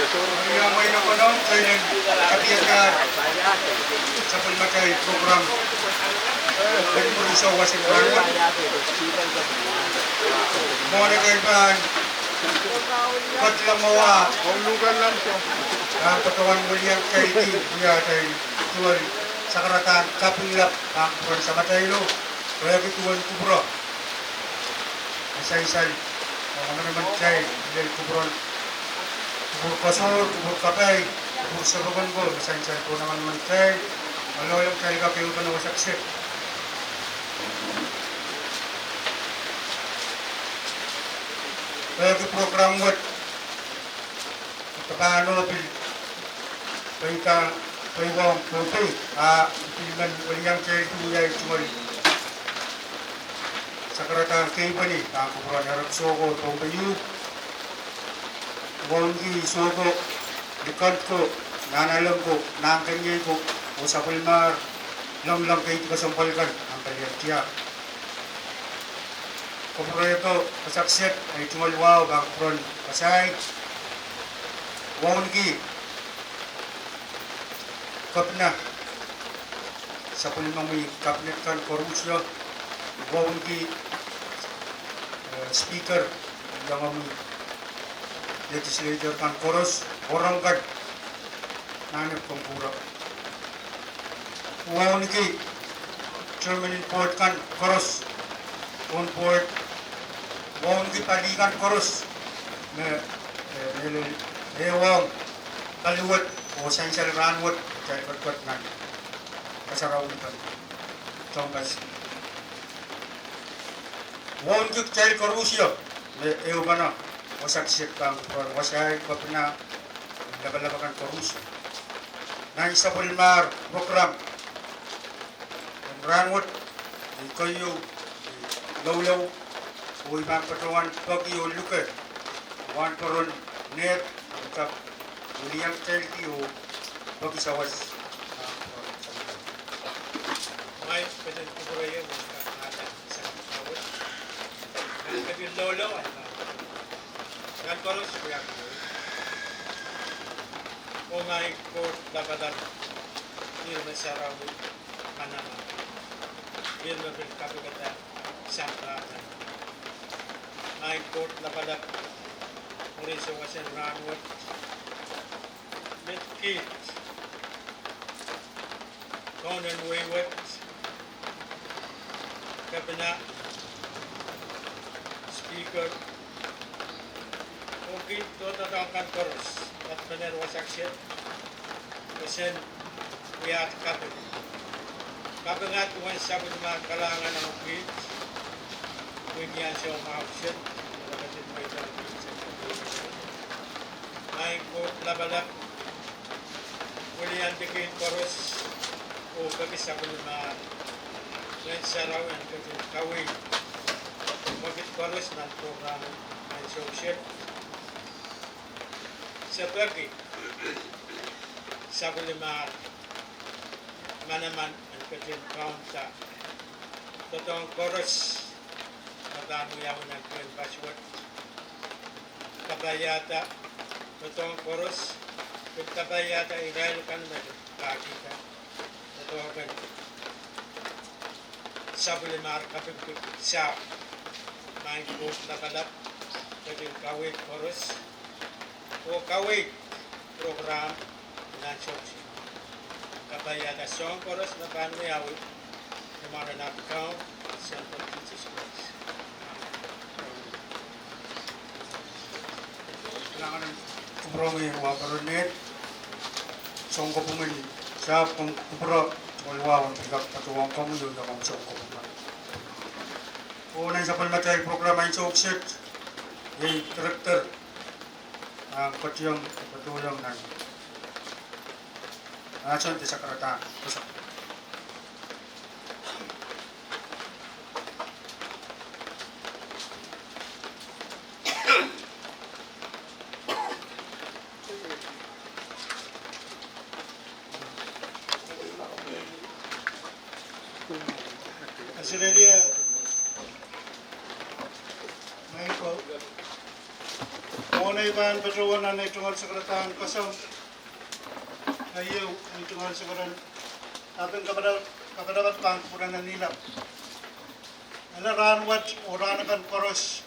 Yang may nakunaw, kaya nagkatiyan ka sa pulmatay program. Dari po sa wasin rawan. Mga nagkaiban, ba't lang mawa? Maulugan lang siya. Katawan mo liyan kay di, niya kay tuwan sa karatan, kapilap, ang tuwan sa mataylo. Kaya kituwan kubro. Isay-isay. Kung ano naman kay, dahil kubron. Kubur kasur, kubur kapay, kubur sa bagan ko. Isay-isay po naman kay. Ano yung kay kapiyo ka na wasaksik. Kaya program wat paano bil baika baywang kote pilihan waliyang kay tuyay tuwal sa karatang kay bani ang kuburan harap soko tombayu wangi soko dekat ko nanalam ko nang kanyay ko o sa pulmar lang kay kasampalkan ang kanyang tiyak. Komproyeto kasaksit ay tumalwaw bang kron pasay wawon gi kapna sa pulimang may cabinet kan korusyo wawon gi speaker yang may legislator kan koros orang kan nanap kong pura wawon gi chairman in port kan koros on board wawon di palikan koros na ewang kaliwat o sansal ranwat kaya kot na kasarawin kan tongkas wawon di kaya korusyo ew bana wasaksik kang wasay kapina labalabakan korusyo na isa pulmar program ang ranwat ikayo law o ibang patungan pagi o luka wan paron net kap uliyang telti o pagi sawas may pwede ko po kayo ada sa tawad ang kabir lolo kan koros kuya o ngay ko dapat ni masaraw manama bir na bil kapagata sampratan may court na pala uri sa wasan ranwat mit kit konan waywat kabina speaker okay toto tangkan koros at paner wasaksya wasan wiyat kapit kapangat tuwan sabon mga kalangan ng kit Winyan siya umahapsyon. Nalagatin mo ito ay ko labalak. Winyan dikin koros o kabisa ko yung mga nansaraw ang katin kawin. Magit koros ng programa ng social. Sa bagi, sa ko yung mga manaman ang katin kaunta. Totoong koros damo yaman ng kwen password kabayata totong koros kung kabayata iralo kan na kakita totoo kan sabulimar kapag sa main po nakalap kaging kawit koros o kawit program na soksi kabayata song koros na paano yawit yung mga na-account Central Teachers Class kailangan ng kumprong yung wakaroon net song ko pumin sa kumpro walwawan pagkat patuwang kamo yun na kong song ko pumin unang sa palmatay programa yung soksit yung karakter ang patyong patulong ng nasan sa karatan kusak Australia may ko iban berjualan na itungal sekretaran kosong ayo itungal sekretaran atin kapadapat pang puranan nilap alaran wat orang akan koros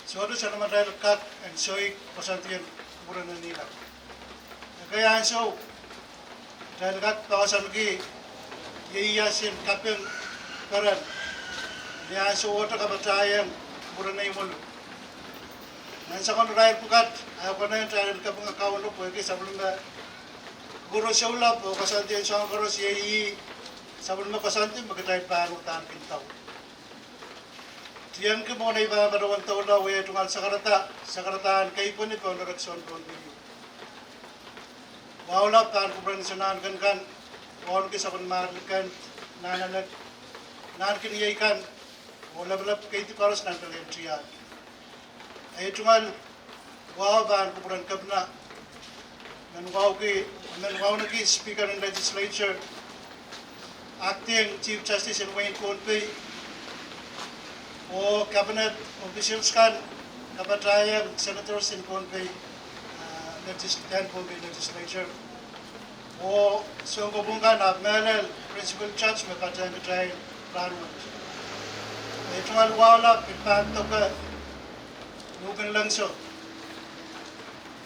suatu sana madal kat and soik pasantian puranan nilap kaya so dahil kat kawasan ki iyasin kapeng karan dia so wata kapatayang puranan imulu sa kon rai pukat ako na yung trial ka mga kauno po kay sabon na guro siya ulap o kasanti yung siyang guro siya sabon na kasanti magkatay paano taan pintaw tiyan ka mo na iba marawan taon na huwag tungal sa karataan kay po ni po narakson po ninyo maulap taan ko pa nasanan kan wala kay sabon marlikan nanalag nan kiniyay wala balap kay ti paros nan talagang triyan ay tungal wow ban kuburan kabna man wow na ki speaker ng legislature acting chief justice in Wayne Conway o cabinet officials kan kapatayan senators in Conway Conway legislature o so gubungkan abmelel principal judge mapatayan katayin ranwat ay tungal wow la pipanto ka Nugan lang so.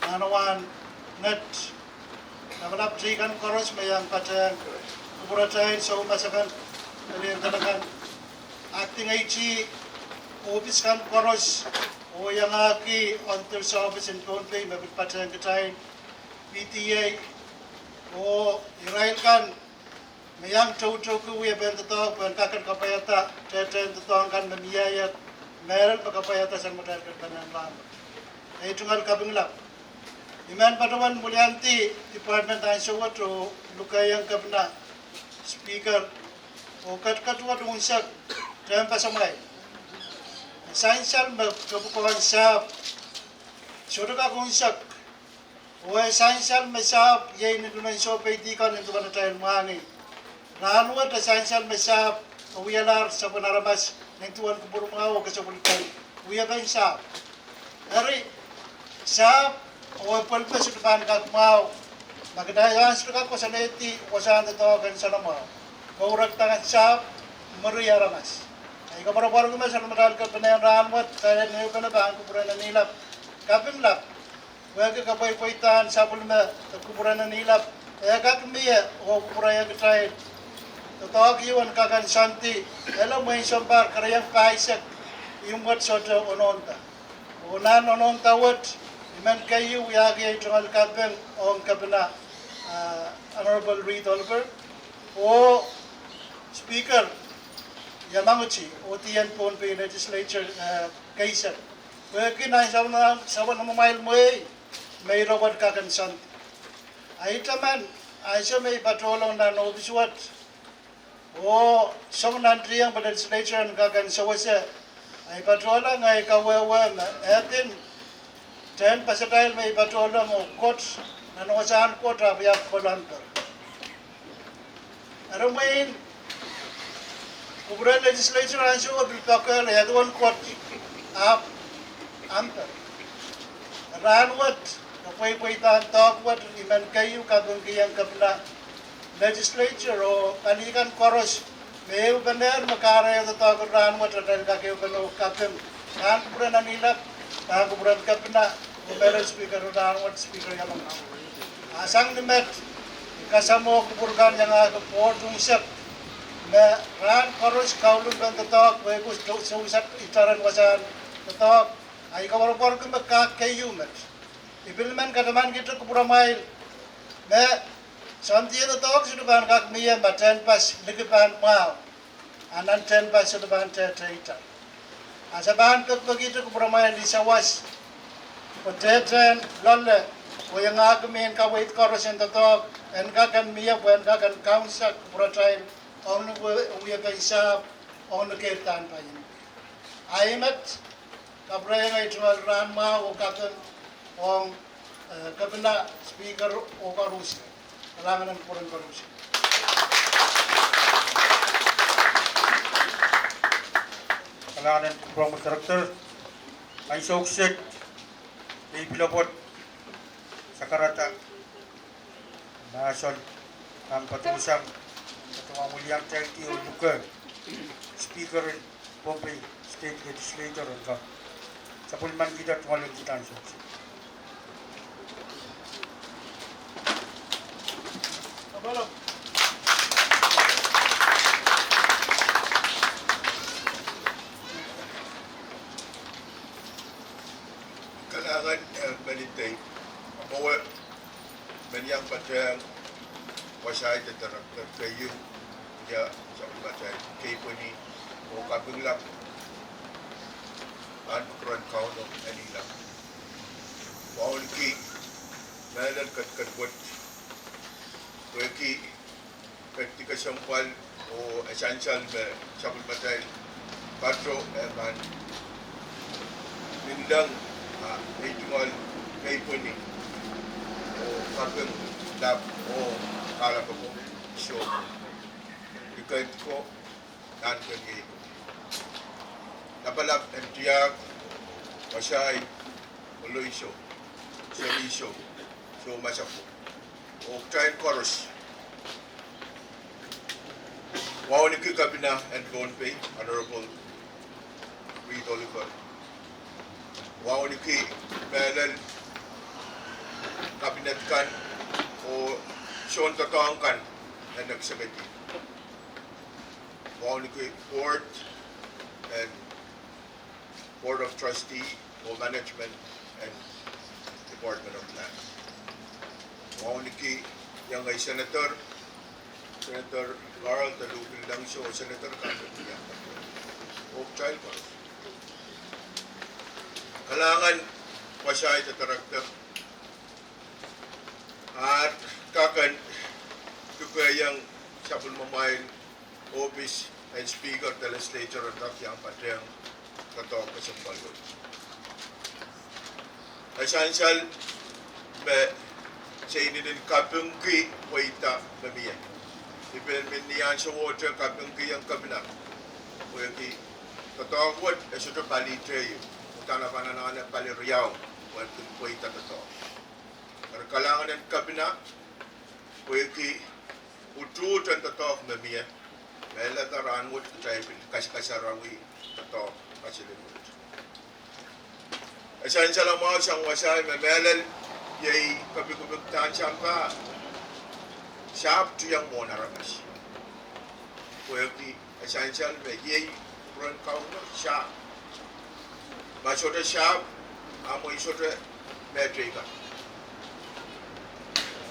Nanawan net. Nakalap trikan koros mayang patang kuburatayin so masakan aliyang talagan acting IG office kan koros o yang aki onter sa office in Conway mabit patang katayin PTA o irail kan mayang chow-chow ko uya benta to buwan kakan kapayata teten to kan mamiyayat meron pagkapayata sa modal kertanan lamang. Ay tungal kabinglap. Iman padawan mulyanti department ang suwat o lukayang kabna speaker o katkatwa dunsak dalam pasamay. Sainsal magkabukuhan sa sudah kakunsak o sainsal masap yay nitunan so paytikan ito ka na tayo mangi. Nanuat na sainsal masap o wiyalar sa panaramas ng tuwan ko puro mga ako sa bulitan. Uya ba yung sap? Dari, sap, o palpa sa tupan ka kumaw. Magdayan sa ka ko sa neti, o saan ito kan sa namaw. Kaurag tangan sap, maruya ramas. Ay kamaraparo ko man sa namadal ka panayan ramot, kaya ngayon ka na ba ang kuburan na nilap. Kapim lap, huwag ka kapay-paytan, sapul na kuburan na nilap. Kaya kakamiya, o kuburan yung katrayin. Totoo kiwan kakan santi, alam mo yung sambar karayang kaisak yung wat soto ononta. Unan ononta wat, iman kayo yagi ay tungal kabel o kabina Honorable Reid Oliver o Speaker Yamaguchi o tiyan po ang legislature kaisak. Kaya kinay sawan na mamail mo may rawad kakan santi. Ay taman, ay siya may patrolong na nobiswat. O song nantriyang pada legislature ang kagan sa wasa ay patrola nga ikawawa atin ten pasatayl may patrola mo coach na nungasaan ko trabiyak kolantor aram main kubra legislature ang siya bilpakal yadwan coach up amper ranwat kapay-paytan takwat iman kayo kabang kiyang kabla legislature o kanikan koros may benar makara yung tatawagan raan mo tadal kakiyo kano kapim kan kuburan na nilap kan kuburan kapina o meron speaker o raan mo speaker yung mga asang nimet kasamo kuburgan yung pordong sip na raan koros kaulun kang tatawag may gusto sa usap itaran wasan tatawag ay kawarapar kong magkakayo met ibilman kataman kita kuburamay na Santi itu tahu sudah bahan kak miya baten pas lagi bahan mau, anan ten pas sudah bahan cerita. Asa bahan kek begitu keberamayan di sawas, peteten lalle, o yang aku main kawait koros yang tahu, enka kan miya, enka kan kaunsak keberamayan, orang uya kaisap, orang ketan payin. Aimet kabraya itu ran mau katen, orang kabina speaker o karus. Kailangan ng foreign corruption. Kailangan ng program director ay suksik may pilapot sa karata nason ang patusang katong William Chanti o Luka Speaker in Pompey State Legislator ka sa pulman kita tumalong kita ang suksi. Kailangan balintay mabawa maniyang patrang wasay tatarak kayo ya sa patay kay po ni o kapinglap an kron kauno anila waul ki nalan kat ki ketika sampal o essential be sa patay patro man nindang ritual kay po ni o kaping lab o kala ko po so ikait ko nan kay napalap tiyak masay uloy so serviso so masapo o train chorus wow ni kabina and Pompey Honorable Reed Oliver wow ni Melal kabinet kan o Sean Tatang kan na nagsabiti wow ni board and Board of Trustee o Management and Department of Land wow ni yang ay Senator Carl Talupil lang siya o Senator Carl niya o child ko kailangan pa siya ito karakter at kakan kukayang sapul mamayin office and speaker legislature at kakyang patriyang katawag ka sa balon essential me sa ininin kapungki waita mamiyan ipinmin niyan sa water kapungki ang kabina wagi katawag wad sudah palitreyo tanah pananakan yang paling riau waktu kuita tato. Kalangan yang kabina, kuiki utu dan tato memia, mela taran wud kacai kasih rawi tato kasih lemut. Asan salam mau sang wasai memelel yai kabik tan sampa siap tu yang mau naramas. Kuiki asan salam yai bukan kau siap. Maksudnya siap, amo isodre metrika.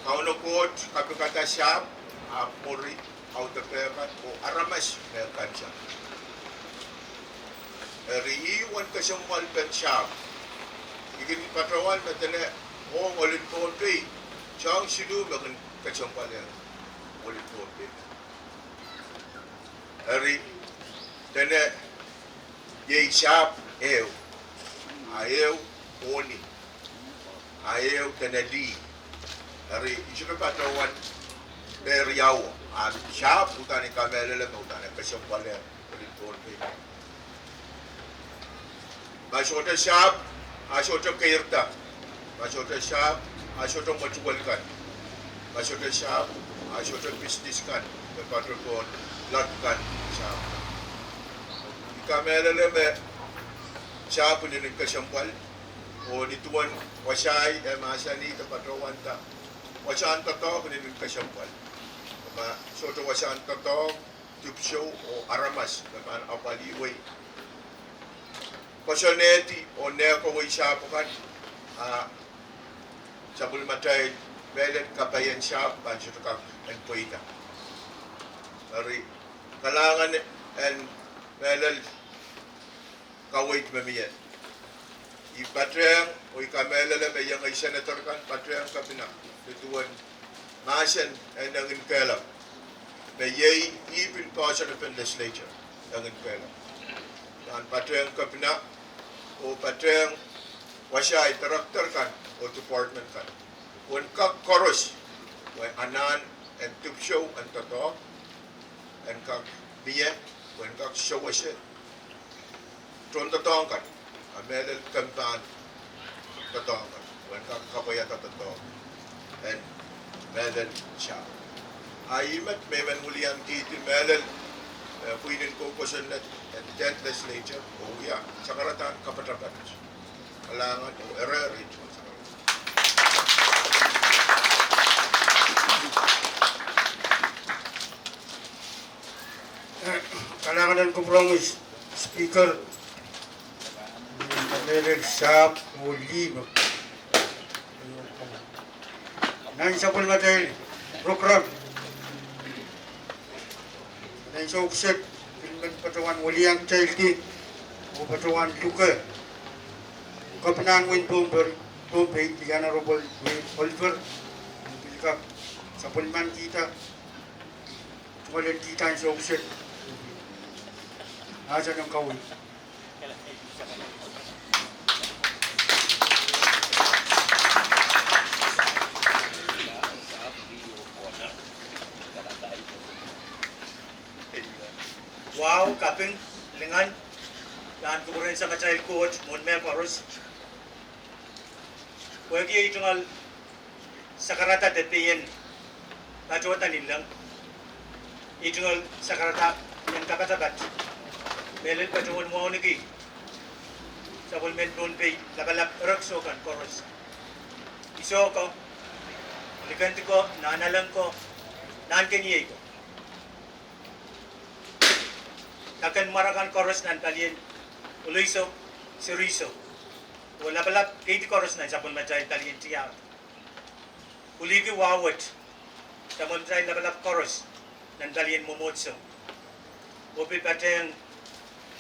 Kau nukut, kami kata siap, apuri, kau terpekat, o aramas mekan siap. Riiwan kesempat pen siap. Ikin patrawan metene, o ngolit Pompey, siang sidu bagan kesempat yang ngolit Pompey. Hari, tene, yei siap, ayaw oni ayaw kanadi ari isu patawan beriaw at siya puta ni kamera lang puta ni kasyambala ulit masota siya asota kairta masota siya asota matuwalkan masota siya asota business kan patron latkan siya kamera lang siya po din nagkasampal o nituan wasay masali kapatrawan ta wasan tato po din nagkasampal so to wasan tato tube show o aramas naman apaliway pasoneti o neko way siya po kan sa bulmatay belet kapayan siya panso to kang and poita ari kalangan and belel kawait mamiyan. Ipatreng o ikamela lang yung ay senator kan patreng kapina tutuan masen ay nangin kelam. May yay even portion of the legislature nangin kelam. Dan patreng kapina o patreng wasya director kan o department kan. Wan kak koros wan anan and tube show and toto and kak biye wan kak show wasya. Tronda tongkan, a medal kampan, totoo wan kakapaya totoo and melel siya ayimat memen mulian kiti melel puinin ko kusunet and death legislature o ya sakaratan kapatapat alangan o error Kailangan ko promise, Speaker, Melel sa muli. Nang sa pulmatel, program. Nang sa ukset, pilman patawan muli ang child kit, o patawan luka. Kapinan win bomber, tobe, digana robol, Oliver, pilka, sa pulman kita, tumalan kita sa ukset. Asa ng kawin. Wow, kaping lingan. Dan kumurin sa material coach, Monmel Paros. Wagi ito nga sa karata depiyin. Nachuwatan nilang. Ito nga sa karata yung kapatabat. Melil pa tuwan mo niki. Sa bulmen doon pay labalap rakso kan Paros. Iso ko. Liganti ko, nanalang ko, nankeniyay ko. Akan marakan koros nan kalian uliso siriso wala balap kiti koros nan sapon macay kalian tiya uligi wawat sapon macay labalap koros nan kalian momotso opi pateng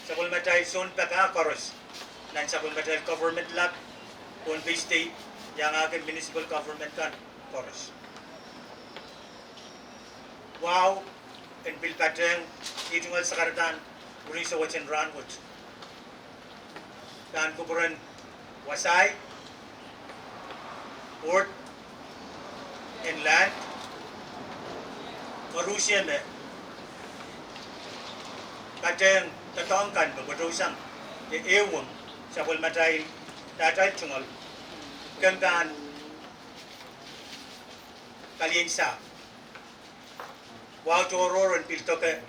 sapon macay son paka koros nan sapon macay government lab on base state yang akan municipal government kan koros wow and bil pateng itungal sakaratan uri sa watsin ranwot dan kuburan wasay port and land Marusia me pateng tatongkan babadosang ewang sa bulmatay tatay tungal ganggan kaliensa wow tororon piltoke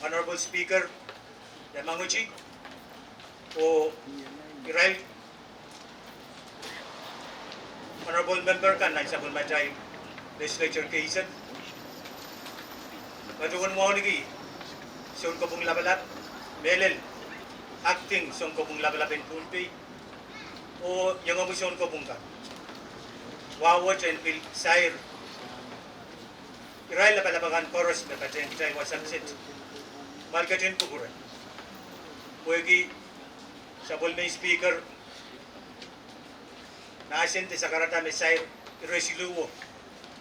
Honorable Speaker Yamanguchi o Israel Honorable Member kan sa Bulmatay Legislature Kaisan Patuwan mo nigi Sion ko pong labalap Melel Acting sion ko pong labalapin punpi o yung sion ko pong ka Wawat and Bill Sair Israel lapalabakan Koros na pateng kitay wasaksit Malkatin kuburan. Wagi sa bulmay speaker nasin ti sakarata mesay resiluwo.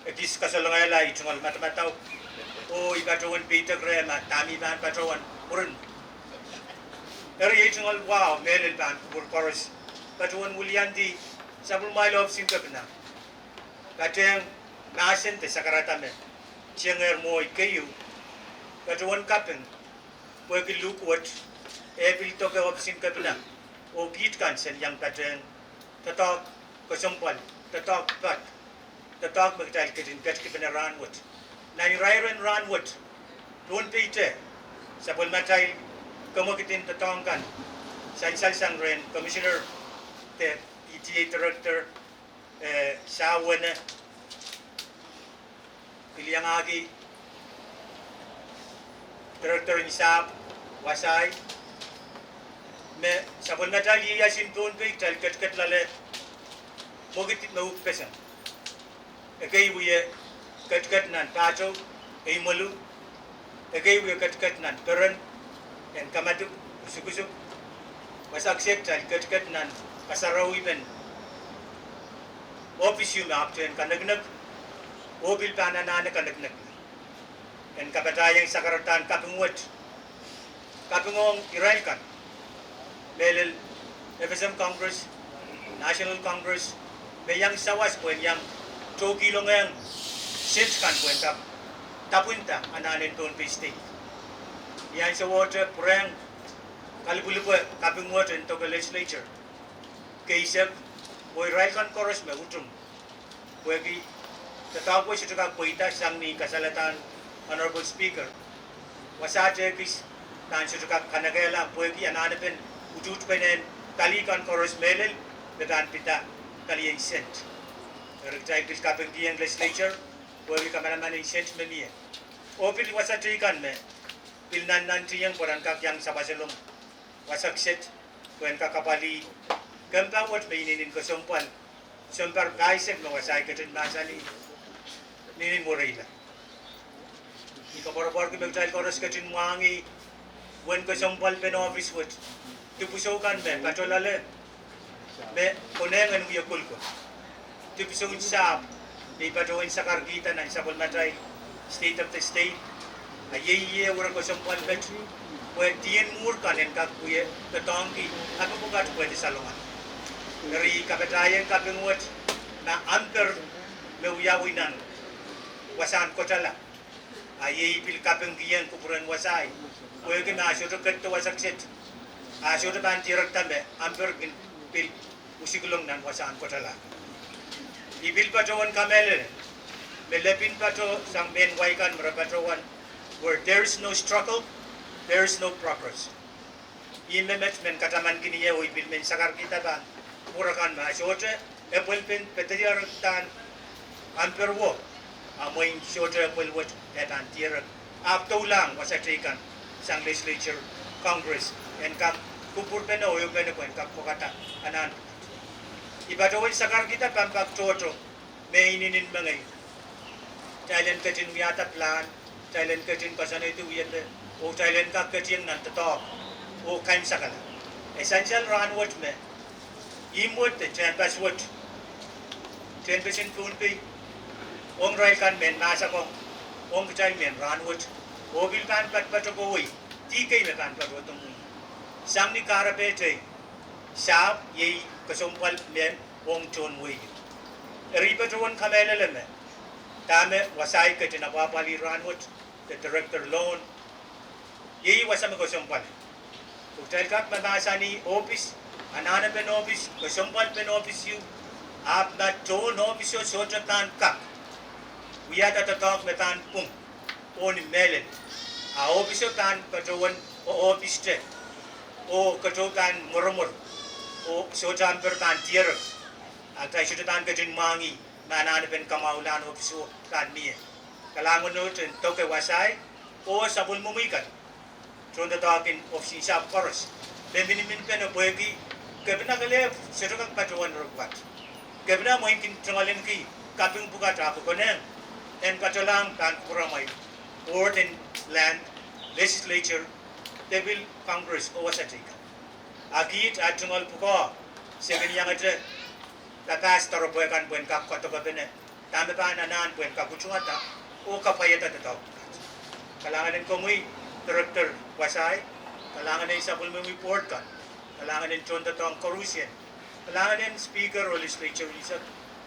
Ekis kasalangayala itungal matamataw. O ibatawan Peter Grema tami ban patawan urun. Pero itungal wow melel ban kubur koros. Patawan mulyandi sa bulmay loob singkapna. Kateng nasin ti sakarata me. Chianger mo ikayu. Patawan kapeng Wagi lukwat, bil toke opsin kapila, o beat kansen yang pateng, tatok kosumpal, tatok pat, tatok magtal kitin kat kipina ranwat. Na irairan ranwat, doon pite, sa bulmatay, kumukitin tatongkan, sa insal ren, Commissioner, the PTA Director, Sawana, Piliangagi, Director Nisab, Wasay, me sabon natali yasin doon kay tal kat lale, mogitit na upesan. Ekay wiye kat nan pacho, ay malu, ekay wiye kat nan peran, and kamadu sukusuk, wasakset tal kat nan kasarawi ben. Office yung apten kanagnak, obil pananana kanagnak. And kabatayang sakaratan kapungwat. Kapungong Iraikan. Melel FSM Congress, National Congress, may yang sawas po yang 2 kilo ngayang sits kan po yang tapunta ananin doon pa state. Yan sa water, purang kalipuli po kapungwat into the legislature. Kaisap, Boy Raikan Chorus me utum. Wegi tatawag siya ka kuita sang ni kasalatan Honorable Speaker. Wasaje kis tan siya ka kanagela wegi ananapen ujut penen kalikan Chorus melel began pita kaliyan sent. Eriktai kis kapeng dieng legislature wegi kameraman in sent memie. Opil wasaje kan me pilnan tiyang poran kak yang sabaselom wasak set kuen kakapali gampa wat may ninin ko sumpal sumpar kaisip no wasay katin masani ninin mo rila ika porapor ko begtal koros katin wangi wen ko sumpal pen office wat tipusokan me patolale me konengan wiya kulko tipusokan sa di patoin sa kargita ng sabol matay state of the state aye orang ko sumpal bet Pwede diyan mur kanen kak kuya ketongki apa bukan pwede salongan dari kapitayan kapinguat na amper meuyawinan wasan kotala aye pil kapinggian kupuran wasai pwede na asyod ket wasak set asyod ban tirak tambe amper pil usigulong nan wasan kotala ibil patawan kamele melepin pato sang ben waikan merapatawan where there is no struggle there is no progress. Imemet men kataman kiniye o ibil men sakar kita ban murakan ma shote epul pen petiyar tan amperwo amoin shote epul wat etan tier aptulang wasatikan sang legislature congress en kap kupur pen o yo pen ko en kap kokata anan ibadawin sakar kita pampak toto me ininin mangai Thailand katin wiata plan Thailand katin pasana itu wiata o Thailand ka kating nan tato o kain sakala essential ran what me imut the 10% what 10% phone pay ong rai kan men nasa ko ong kachai men ran what o bil kan pat pat ko oi ti kai me kan pat to mu samni karape te sap ye kasompal men ong chon oi riba ton kamele me tame wasai katina papali ran what the director loan Yei wasam ko sumpal. Hotel kat mabasa ni office, anana pen office, ko sumpal pen office you. Ap na ton office yo sotra tan kak. Wiya ta talk metan pung. On melen. A office yo tan katawan o office te. O katotan murmur. O sotra amper tan tier. Agtai sotra tan kajin mangi. Manana pen kamaulan office yo tan miye. Kalangon no ten toke wasai. O sabul mumikat. Tronda takin of si sap chorus. Ben binimin pen o boyki kabina kale setukak patawan rukpat. Kabina mo inkin tungalen ki kaping buka tapo konen en patalang kan kuramay board and land legislature devil congress o wasatika. Agit at tungal puko second yang ate takas taro boy kan buen kap kwato kabine tame pa nanan buen kapuchungata o kapayata tataw. Kalangan ko muy Director Wasai, kailangan din sa bulmong report kan, kailangan din chonda tong Korusian, kailangan din Speaker o Legislature Isat,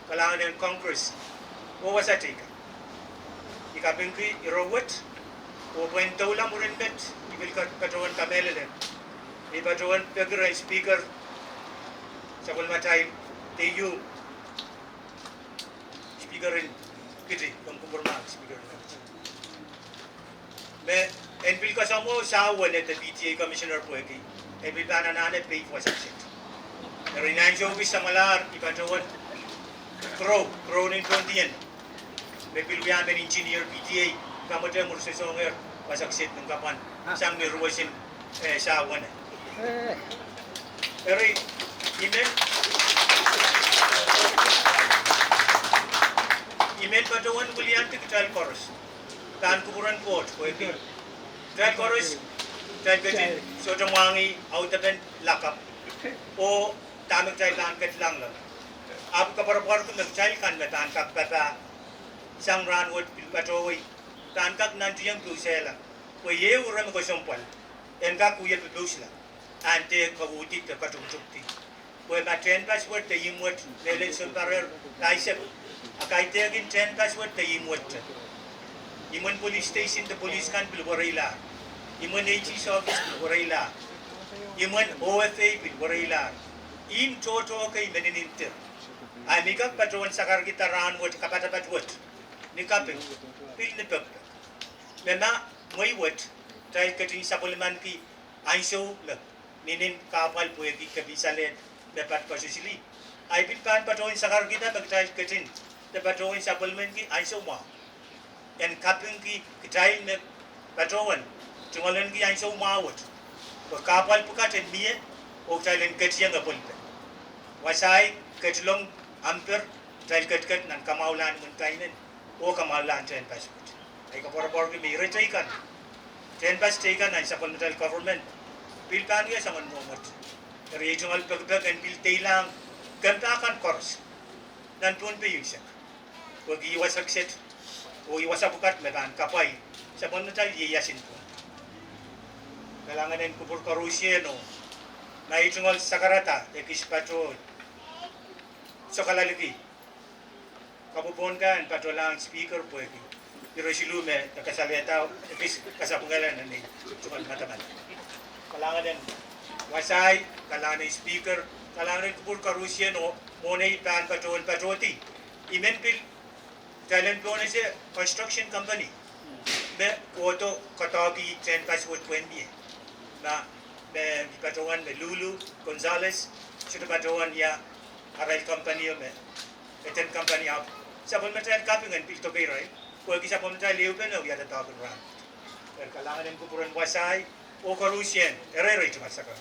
kailangan din Congress, o wasatika. Ikabing ki irowat, o kwento lang mo rin bet, ibil katuwan kamele din. Ibatuwan pagkira Speaker sa bulmatay, TU, Speaker rin, kiti, kung kumurma, Speaker rin. Me, en bil kasamo sa wala the PTA Commissioner po eki. En bil bana nane pay for success. Pero inansyo bis sa malar ipatuwan crow nin kontiyen. Me bil yamen engineer PTA kamote mursesonger pasaksit ng kapan sang niruwasin sa wala. Pero imen patuwan kulian tiktal chorus. Kan kuburan court ko eki. Trial chorus, trial katin, so tumangi, out of and lock up. O tamig trial kan kat lang lang. Ap kaparapar ko nag-trial kan metan kak pata sang ranwood patoy. Kan kak nanti yang kusela. O ye uram ko sumpal. En kak kuya plusla. Ante kawutit ka katumtukti. O ma 10 password te yimwat lelen sumparer kaisep. Akay te agin 10 password te yimwat. Iman police station the police kan bilwarila. Iman HC's office bilwarila. Iman OFA bilwarila. Im toto kay meninter. Ay mikak patawan sakar kita ran wot kapata pat wot. Ni kaping pil ni pek. Mema moi wot tay keting sapulman ki aiso le ninin kapal puye ki kabisalen dapat posisili. Ay pil pan patawan sakar kita bagtay keting dapat patawan sapulman ki aiso ma. En kaping ki kitay me patawan tungalan ki aiso ma wot. Kapal pukat en mie o taylen ketiyang apulpe. Wasai ketlong hampir dahil ket ng kamaulan mun kainin o kamaulan 10 passport. Ay kapor-por ki may retaikan. 10 pas taken ay sa federal government. Pilkan nga sa manmumot. Regional pagpag and piltay lang gantakan course. Nantun pa yung siya. Huwag iwas agset o iwas abukat medan kapay sa federal yiyasin po. Kailangan din kupur karusyen o na itungal sakarata ekis patrol. So kalalaki, kapupon ka, patulang speaker po ito. Pero si Lume, nakasalita, kasapungalan na ni Tumal Mataman. Kailangan din, wasay, kailangan din speaker, kailangan din kupur karusyen o muna ipan patroti. Imenpil, kailan po na siya, construction company. Be, auto, katabi, 10 passport 20. Na, be, patuan, be Lulu, Gonzales, sudah patuan ya, aral company me eten company up sa pon metal kaping en pilto kay ray ko sa pon metal liu ben ya da tapon ran kailangan din kupuran wasay o karusyen ere ito masaka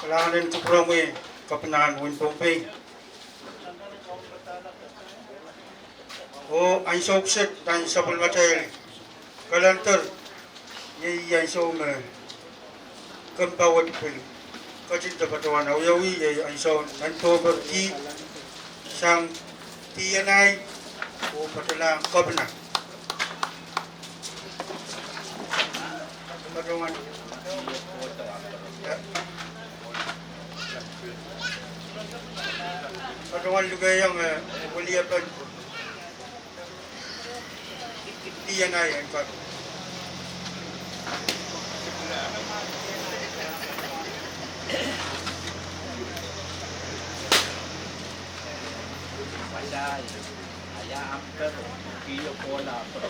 kailangan din kupuran mo kapanahan win pompey o ang subset dan sa pulmatay kalantar yan so kempawat pil kacil dapat wana uyawi ya aiso Handover ki sang tiyanay o patulang kabna patulan patulan juga yang kuliapan tiyanay ang kabna Pasay, hayaan pero kiyo cola pero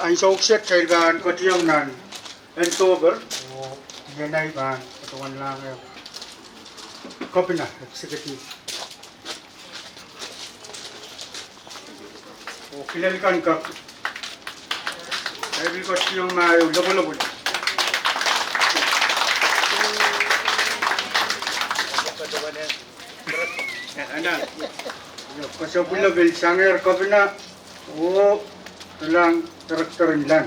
ang subset sa ilgan ko tiyong nan Handover o yanay ba patuwan lang copy na executive o kilalikan ka ay ko tiyong labo-labo anak kasabula bil sanger copy na o talang karakterin lang